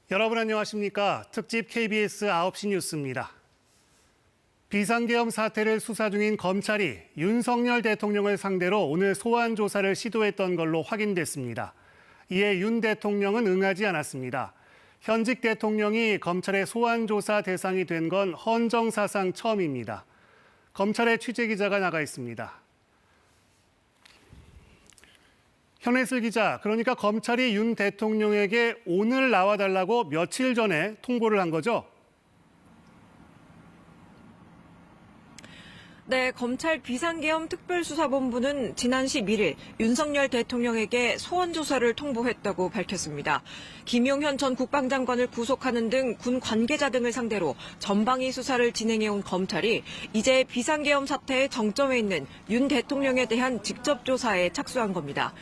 여러분 안녕하십니까? 특집 KBS 9시 뉴스입니다. 비상계엄 사태를 수사 중인 검찰이 윤석열 대통령을 상대로 오늘 소환 조사를 시도했던 걸로 확인됐습니다. 이에 윤 대통령은 응하지 않았습니다. 현직 대통령이 검찰의 소환 조사 대상이 된 건 헌정사상 처음입니다. 검찰의 취재기자가 나가 있습니다. 현혜슬 기자, 그러니까 검찰이 윤 대통령에게 오늘 나와달라고 며칠 전에 통보를 한 거죠? 네, 검찰 비상계엄 특별수사본부는 지난 11일 윤석열 대통령에게 소환 조사를 통보했다고 밝혔습니다. 김용현 전 국방장관을 구속하는 등 군 관계자 등을 상대로 전방위 수사를 진행해온 검찰이 이제 비상계엄 사태의 정점에 있는 윤 대통령에 대한 직접 조사에 착수한 겁니다.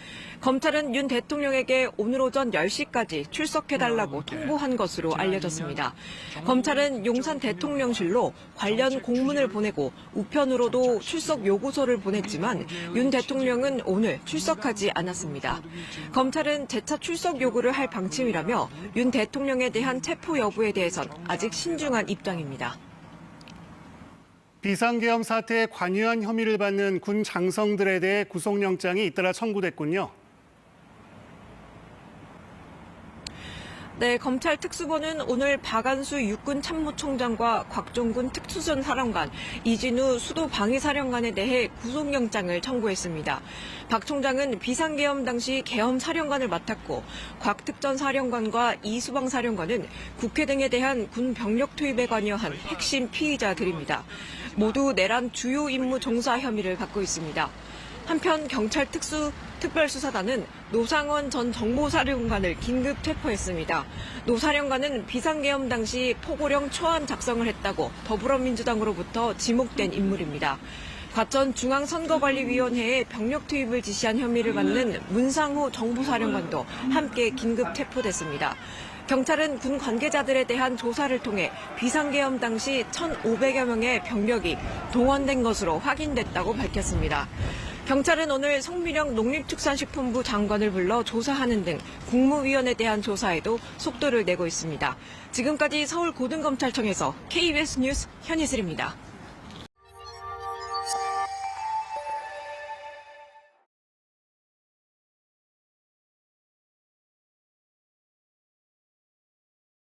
검찰은 윤 대통령에게 오늘 오전 10시까지 출석해달라고 통보한 것으로 알려졌습니다. 검찰은 용산 대통령실로 관련 공문을 보내고 우편으로도 출석 요구서를 보냈지만 윤 대통령은 오늘 출석하지 않았습니다. 검찰은 재차 출석 요구를 할 방침이라며 윤 대통령에 대한 체포 여부에 대해선 아직 신중한 입장입니다. 비상계엄 사태에 관여한 혐의를 받는 군 장성들에 대해 구속영장이 잇따라 청구됐군요. 네, 검찰 특수본은 오늘 박안수 육군 참모총장과 곽종군 특수전 사령관, 이진우 수도 방위사령관에 대해 구속영장을 청구했습니다. 박 총장은 비상계엄 당시 계엄 사령관을 맡았고 곽 특전 사령관과 이수방 사령관은 국회 등에 대한 군 병력 투입에 관여한 핵심 피의자들입니다. 모두 내란 주요 임무 종사 혐의를 받고 있습니다. 한편 경찰 특별수사단은 노상원 전 정보사령관을 긴급 체포했습니다. 노 사령관은 비상계엄 당시 포고령 초안 작성을 했다고 더불어민주당으로부터 지목된 인물입니다. 과천 중앙선거관리위원회에 병력 투입을 지시한 혐의를 받는 문상호 정보사령관도 함께 긴급 체포됐습니다. 경찰은 군 관계자들에 대한 조사를 통해 비상계엄 당시 1,500여 명의 병력이 동원된 것으로 확인됐다고 밝혔습니다. 경찰은 오늘 성민영 농림축산식품부 장관을 불러 조사하는 등 국무위원에 대한 조사에도 속도를 내고 있습니다. 지금까지 서울고등검찰청에서 KBS 뉴스 현희슬입니다.